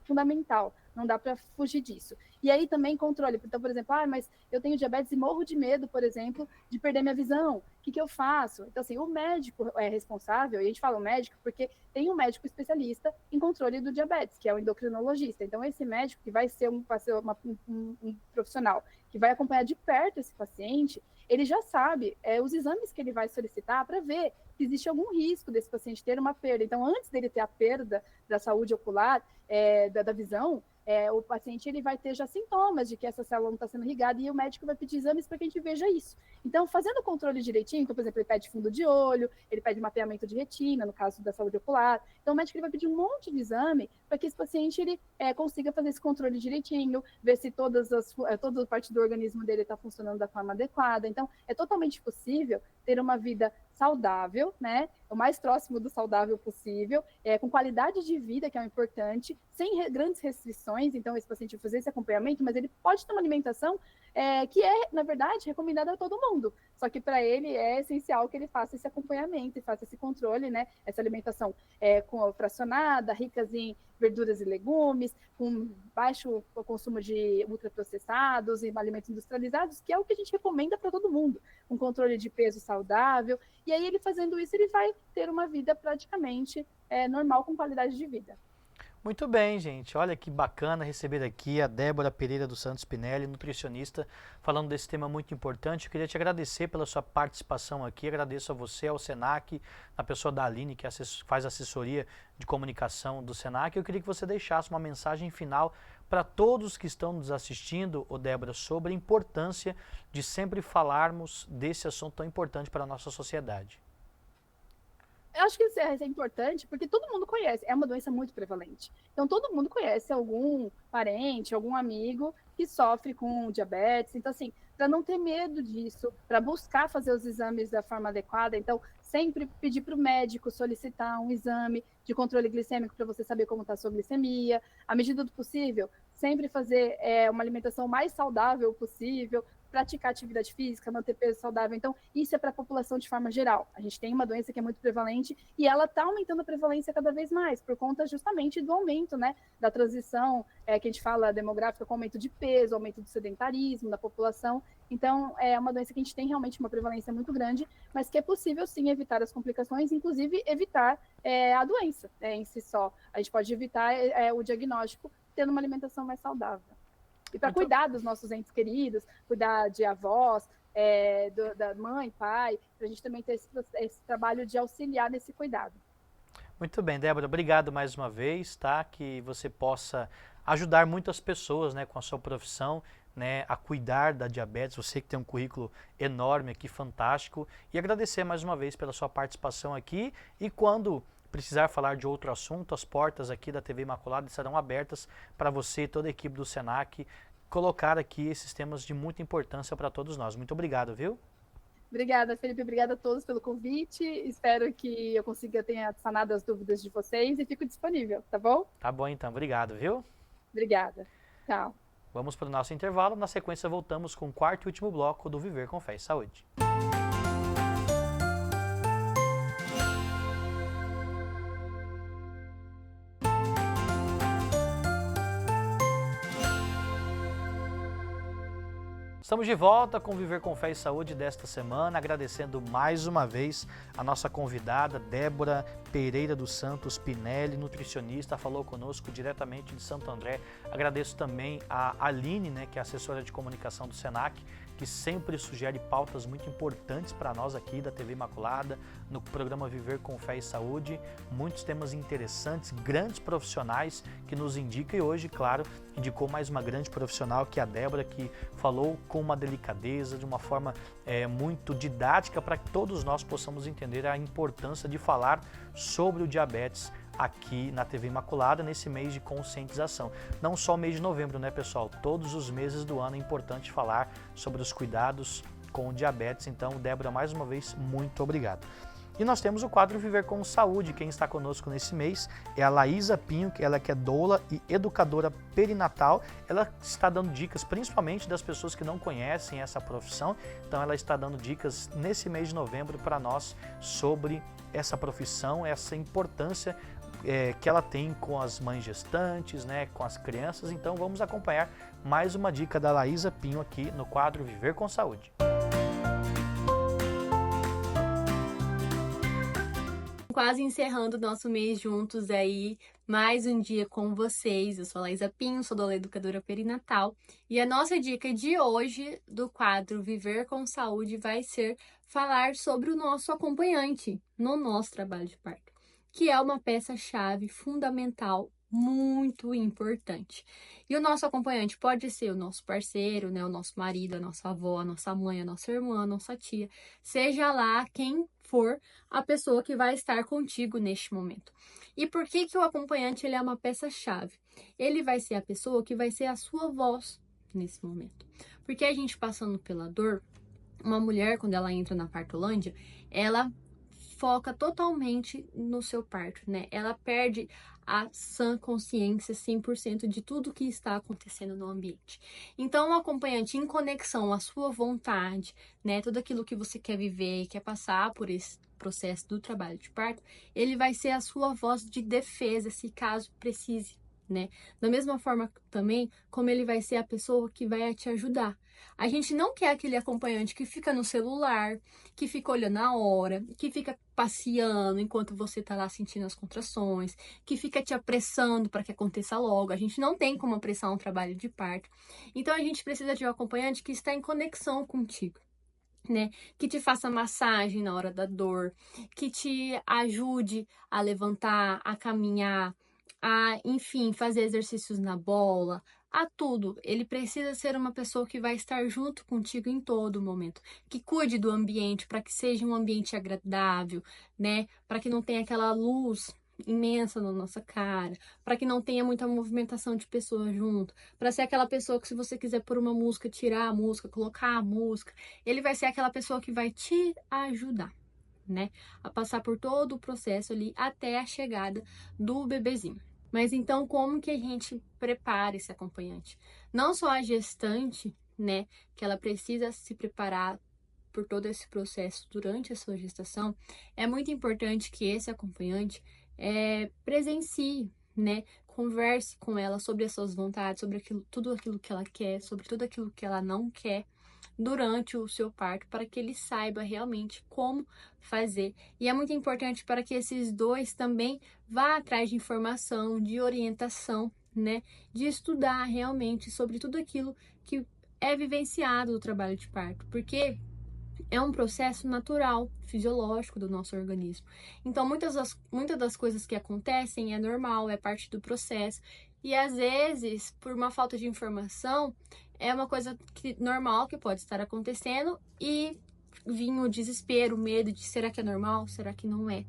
fundamental, não dá para fugir disso. E aí também controle. Então, por exemplo, mas eu tenho diabetes e morro de medo, por exemplo, de perder minha visão. O que eu faço? Então, assim, o médico é responsável, e a gente fala o médico porque tem um médico especialista em controle do diabetes, que é o endocrinologista. Então, esse médico que vai ser um profissional que vai acompanhar de perto esse paciente, ele já sabe os exames que ele vai solicitar para ver se existe algum risco desse paciente ter uma perda. Então, antes dele ter a perda da saúde ocular, da visão, o paciente ele vai ter já sintomas de que essa célula não está sendo irrigada e o médico vai pedir exames para que a gente veja isso. Então, fazendo o controle direitinho, então, por exemplo, ele pede fundo de olho, ele pede mapeamento de retina, no caso da saúde ocular. Então, o médico ele vai pedir um monte de exame para que esse paciente ele consiga fazer esse controle direitinho, ver se toda a parte do organismo dele está funcionando da forma adequada. Então, é totalmente possível ter uma vida saudável, né? O mais próximo do saudável possível, com qualidade de vida, que é o importante, sem grandes restrições. Então, esse paciente vai fazer esse acompanhamento, mas ele pode ter uma alimentação que na verdade, recomendada a todo mundo. Só que para ele é essencial que ele faça esse acompanhamento e faça esse controle, né? Essa alimentação fracionada, ricas em verduras e legumes, com baixo consumo de ultraprocessados e alimentos industrializados, que é o que a gente recomenda para todo mundo, um controle de peso saudável. E aí, ele fazendo isso, ele vai ter uma vida praticamente normal, com qualidade de vida. Muito bem, gente. Olha que bacana receber aqui a Débora Pereira dos Santos Spinelli, nutricionista, falando desse tema muito importante. Eu queria te agradecer pela sua participação aqui. Agradeço a você, ao Senac, a pessoa da Aline, que faz assessoria de comunicação do Senac. Eu queria que você deixasse uma mensagem final para todos que estão nos assistindo, Débora, sobre a importância de sempre falarmos desse assunto tão importante para a nossa sociedade. Eu acho que isso é importante porque todo mundo conhece, é uma doença muito prevalente. Então, todo mundo conhece algum parente, algum amigo que sofre com diabetes. Então, assim, para não ter medo disso, para buscar fazer os exames da forma adequada, então, sempre pedir para o médico solicitar um exame de controle glicêmico para você saber como está a sua glicemia. À medida do possível, sempre fazer uma alimentação mais saudável possível, praticar atividade física, manter peso saudável. Então, isso é para a população de forma geral. A gente tem uma doença que é muito prevalente e ela está aumentando a prevalência cada vez mais, por conta justamente do aumento, né, da transição, que a gente fala demográfica, com aumento de peso, aumento do sedentarismo da população. Então, é uma doença que a gente tem realmente uma prevalência muito grande, mas que é possível, sim, evitar as complicações, inclusive evitar a doença em si só. A gente pode evitar o diagnóstico tendo uma alimentação mais saudável. E para cuidar dos nossos entes queridos, cuidar de avós, da mãe, pai, para a gente também ter esse trabalho de auxiliar nesse cuidado. Muito bem, Débora, obrigado mais uma vez, tá? Que você possa ajudar muitas pessoas, né, com a sua profissão, né, a cuidar da diabetes, você que tem um currículo enorme aqui, fantástico, e agradecer mais uma vez pela sua participação aqui, e quando precisar falar de outro assunto, as portas aqui da TV Imaculada estarão abertas para você e toda a equipe do Senac colocar aqui esses temas de muita importância para todos nós. Muito obrigado, viu? Obrigada, Felipe. Obrigada a todos pelo convite. Espero que eu consiga ter sanado as dúvidas de vocês e fico disponível, tá bom? Tá bom, então. Obrigado, viu? Obrigada. Tchau. Vamos para o nosso intervalo. Na sequência, voltamos com o quarto e último bloco do Viver com Fé e Saúde. Estamos de volta com Viver com Fé e Saúde desta semana, agradecendo mais uma vez a nossa convidada, Débora Pereira dos Santos Spinelli, nutricionista, falou conosco diretamente de Santo André. Agradeço também a Aline, né, que é assessora de comunicação do Senac, que sempre sugere pautas muito importantes para nós aqui da TV Imaculada, no programa Viver com Fé e Saúde, muitos temas interessantes, grandes profissionais que nos indicam, e hoje, claro, indicou mais uma grande profissional, que é a Débora, que falou com uma delicadeza, de uma forma muito didática, para que todos nós possamos entender a importância de falar sobre o diabetes aqui na TV Imaculada, nesse mês de conscientização. Não só o mês de novembro, né, pessoal? Todos os meses do ano é importante falar sobre os cuidados com o diabetes. Então, Débora, mais uma vez, muito obrigado. E nós temos o quadro Viver com Saúde. Quem está conosco nesse mês é a Laísa Pinho, ela que é doula e educadora perinatal. Ela está dando dicas, principalmente das pessoas que não conhecem essa profissão. Então ela está dando dicas nesse mês de novembro para nós sobre essa profissão, essa importância que ela tem com as mães gestantes, né, com as crianças. Então vamos acompanhar mais uma dica da Laísa Pinho aqui no quadro Viver com Saúde. Quase encerrando o nosso mês juntos aí, mais um dia com vocês. Eu sou a Laísa Pinho, sou doula educadora perinatal, e a nossa dica de hoje do quadro Viver com Saúde vai ser falar sobre o nosso acompanhante no nosso trabalho de parto, que é uma peça-chave fundamental, muito importante. E o nosso acompanhante pode ser o nosso parceiro, né, o nosso marido, a nossa avó, a nossa mãe, a nossa irmã, a nossa tia, seja lá quem for a pessoa que vai estar contigo neste momento. E por que que o acompanhante ele é uma peça-chave? Ele vai ser a pessoa que vai ser a sua voz nesse momento. Porque a gente passando pela dor, uma mulher, quando ela entra na partolândia, ela foca totalmente no seu parto, né? Ela perde a sã consciência 100% de tudo que está acontecendo no ambiente. Então, o acompanhante em conexão à sua vontade, né? Tudo aquilo que você quer viver e quer passar por esse processo do trabalho de parto, ele vai ser a sua voz de defesa, se caso precise, né? Da mesma forma também, como ele vai ser a pessoa que vai te ajudar. A gente não quer aquele acompanhante que fica no celular, que fica olhando a hora, que fica passeando enquanto você está lá sentindo as contrações, que fica te apressando para que aconteça logo. A gente não tem como apressar um trabalho de parto. Então a gente precisa de um acompanhante que está em conexão contigo, né? Que te faça massagem na hora da dor, que te ajude a levantar, a caminhar, a, enfim, fazer exercícios na bola, a tudo. Ele precisa ser uma pessoa que vai estar junto contigo em todo momento, que cuide do ambiente para que seja um ambiente agradável, né? Para que não tenha aquela luz imensa na nossa cara, para que não tenha muita movimentação de pessoas junto, para ser aquela pessoa que se você quiser pôr uma música, tirar a música, colocar a música, ele vai ser aquela pessoa que vai te ajudar, né? A passar por todo o processo ali até a chegada do bebezinho. Mas então, como que a gente prepara esse acompanhante? Não só a gestante, né, que ela precisa se preparar por todo esse processo durante a sua gestação, é muito importante que esse acompanhante presencie, né, converse com ela sobre as suas vontades, sobre tudo aquilo que ela quer, sobre tudo aquilo que ela não quer durante o seu parto, para que ele saiba realmente como fazer. E é muito importante para que esses dois também vá atrás de informação, de orientação, né, de estudar realmente sobre tudo aquilo que é vivenciado no trabalho de parto, porque é um processo natural, fisiológico do nosso organismo. Então, muitas das coisas que acontecem é normal, é parte do processo. E às vezes, por uma falta de informação, é uma coisa normal que pode estar acontecendo e vir o desespero, o medo de será que é normal, será que não é?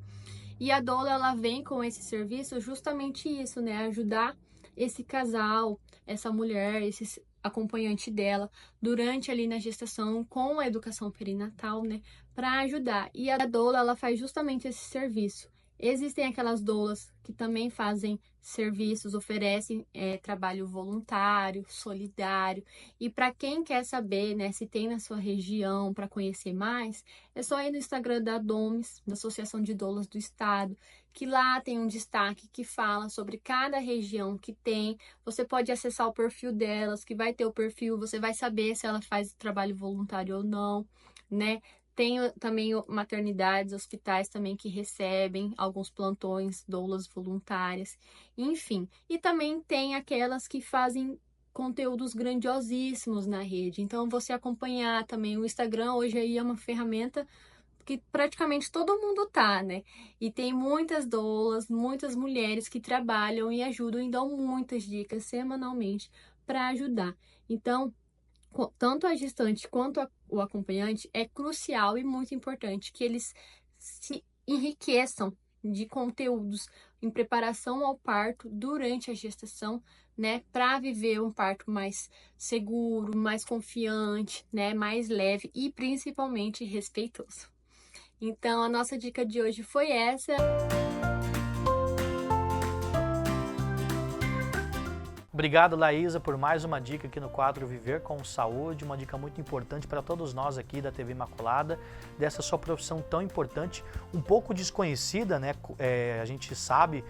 E a doula, ela vem com esse serviço justamente isso, né? Ajudar esse casal, essa mulher, esse acompanhante dela durante ali na gestação com a educação perinatal, né, para ajudar. E a doula, ela faz justamente esse serviço. Existem aquelas doulas que também fazem serviços, oferecem trabalho voluntário, solidário. E para quem quer saber, né, se tem na sua região para conhecer mais, é só ir no Instagram da DOMES, da Associação de Doulas do Estado, que lá tem um destaque que fala sobre cada região que tem. Você pode acessar o perfil delas, que vai ter o perfil, você vai saber se ela faz trabalho voluntário ou não, né? Tem também maternidades, hospitais também que recebem alguns plantões, doulas voluntárias, enfim. E também tem aquelas que fazem conteúdos grandiosíssimos na rede. Então, você acompanhar também o Instagram, hoje aí é uma ferramenta que praticamente todo mundo tá, né? E tem muitas doulas, muitas mulheres que trabalham e ajudam e dão muitas dicas semanalmente para ajudar. Então, tanto a gestante quanto o acompanhante é crucial e muito importante que eles se enriqueçam de conteúdos em preparação ao parto durante a gestação, né, para viver um parto mais seguro, mais confiante, né, mais leve e principalmente respeitoso. Então, a nossa dica de hoje foi essa. Obrigado, Laísa, por mais uma dica aqui no quadro Viver com Saúde, uma dica muito importante para todos nós aqui da TV Imaculada, dessa sua profissão tão importante, um pouco desconhecida, né? A gente sabe,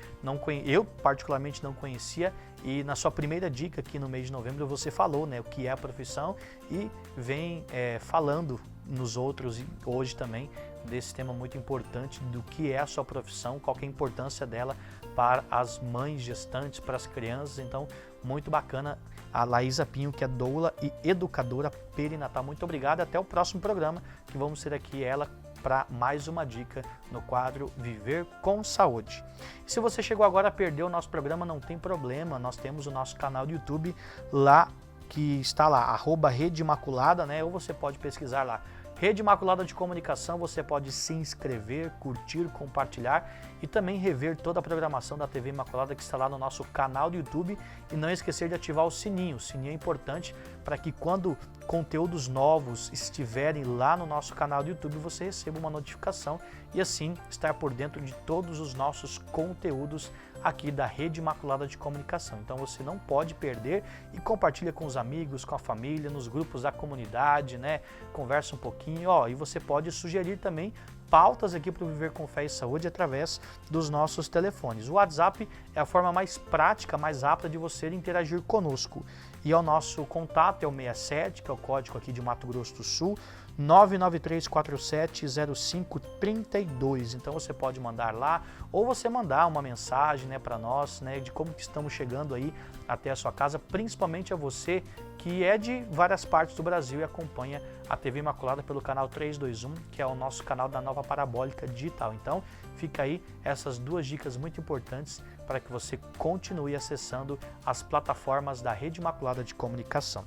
eu particularmente não conhecia, e na sua primeira dica aqui no mês de novembro você falou, né, o que é a profissão e vem falando nos outros hoje também desse tema muito importante do que é a sua profissão, qual que é a importância dela para as mães gestantes, para as crianças. Então, muito bacana a Laísa Pinho, que é doula e educadora perinatal. Muito obrigado, até o próximo programa, que vamos ter aqui ela para mais uma dica no quadro Viver com Saúde. E se você chegou agora a perder o nosso programa, não tem problema, nós temos o nosso canal do YouTube lá, que está lá, @Rede Imaculada, né? Ou você pode pesquisar lá, Rede Imaculada de Comunicação. Você pode se inscrever, curtir, compartilhar e também rever toda a programação da TV Imaculada que está lá no nosso canal do YouTube. E não esquecer de ativar o sininho. O sininho é importante para que quando conteúdos novos estiverem lá no nosso canal do YouTube, você receba uma notificação e assim estar por dentro de todos os nossos conteúdos aqui da Rede Imaculada de Comunicação. Então você não pode perder e compartilha com os amigos, com a família, nos grupos da comunidade, né? Conversa um pouquinho, e você pode sugerir também pautas aqui para o Viver com Fé e Saúde através dos nossos telefones. O WhatsApp é a forma mais prática, mais rápida de você interagir conosco. E o nosso contato é o 67, que é o código aqui de Mato Grosso do Sul, 993470532. Então você pode mandar lá, ou você mandar uma mensagem, né, para nós, né, de como que estamos chegando aí até a sua casa, principalmente a você que é de várias partes do Brasil e acompanha a TV Imaculada pelo canal 321, que é o nosso canal da Nova Parabólica Digital. Então fica aí essas duas dicas muito importantes para que você continue acessando as plataformas da Rede Imaculada de Comunicação.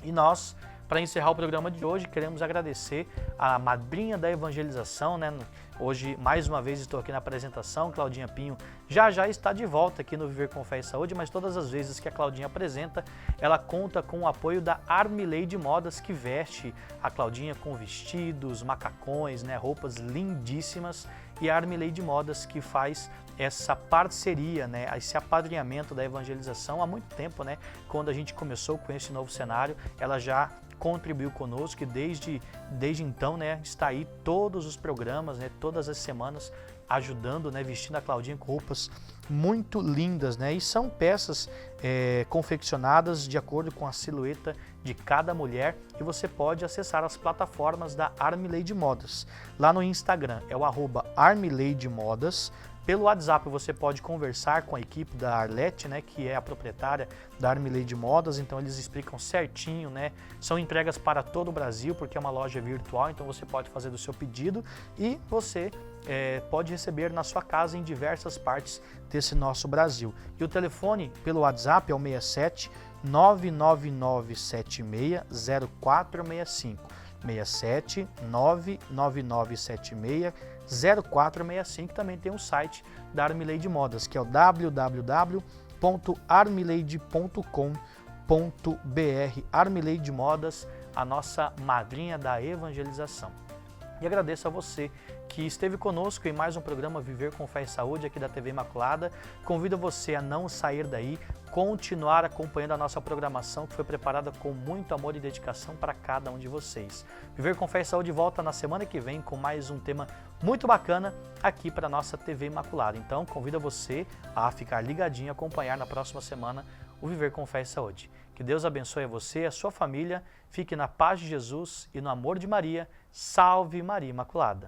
E nós, para encerrar o programa de hoje, queremos agradecer a madrinha da evangelização, né? Hoje, mais uma vez, estou aqui na apresentação, Claudinha Pinho já está de volta aqui no Viver com Fé e Saúde, mas todas as vezes que a Claudinha apresenta, ela conta com o apoio da Armileide Modas, que veste a Claudinha com vestidos, macacões, né? Roupas lindíssimas, e a Armileide Modas que faz essa parceria, né, esse apadrinhamento da evangelização há muito tempo, né? Quando a gente começou com esse novo cenário, ela já contribuiu conosco e desde então, né, está aí todos os programas, né, todas as semanas ajudando, né, vestindo a Claudinha com roupas muito lindas, né, e são peças confeccionadas de acordo com a silhueta de cada mulher, e você pode acessar as plataformas da Armileide Modas. Lá no Instagram é o @ArmileideModas. Pelo WhatsApp você pode conversar com a equipe da Arlete, né, que é a proprietária da Armileide Modas, então eles explicam certinho, né, são entregas para todo o Brasil, porque é uma loja virtual, então você pode fazer do seu pedido e você pode receber na sua casa em diversas partes desse nosso Brasil. E o telefone pelo WhatsApp é o 67 999760465. 67 999760465. Também tem um site da Armileide Modas, que é o www.armileide.com.br. Armileide Modas, a nossa madrinha da evangelização. E agradeço a você que esteve conosco em mais um programa Viver com Fé e Saúde aqui da TV Imaculada. Convido você a não sair daí, continuar acompanhando a nossa programação, que foi preparada com muito amor e dedicação para cada um de vocês. Viver com Fé e Saúde volta na semana que vem com mais um tema muito bacana aqui para a nossa TV Imaculada. Então, convido você a ficar ligadinho e acompanhar na próxima semana o Viver com Fé e Saúde. Que Deus abençoe a você e a sua família. Fique na paz de Jesus e no amor de Maria. Salve Maria Imaculada!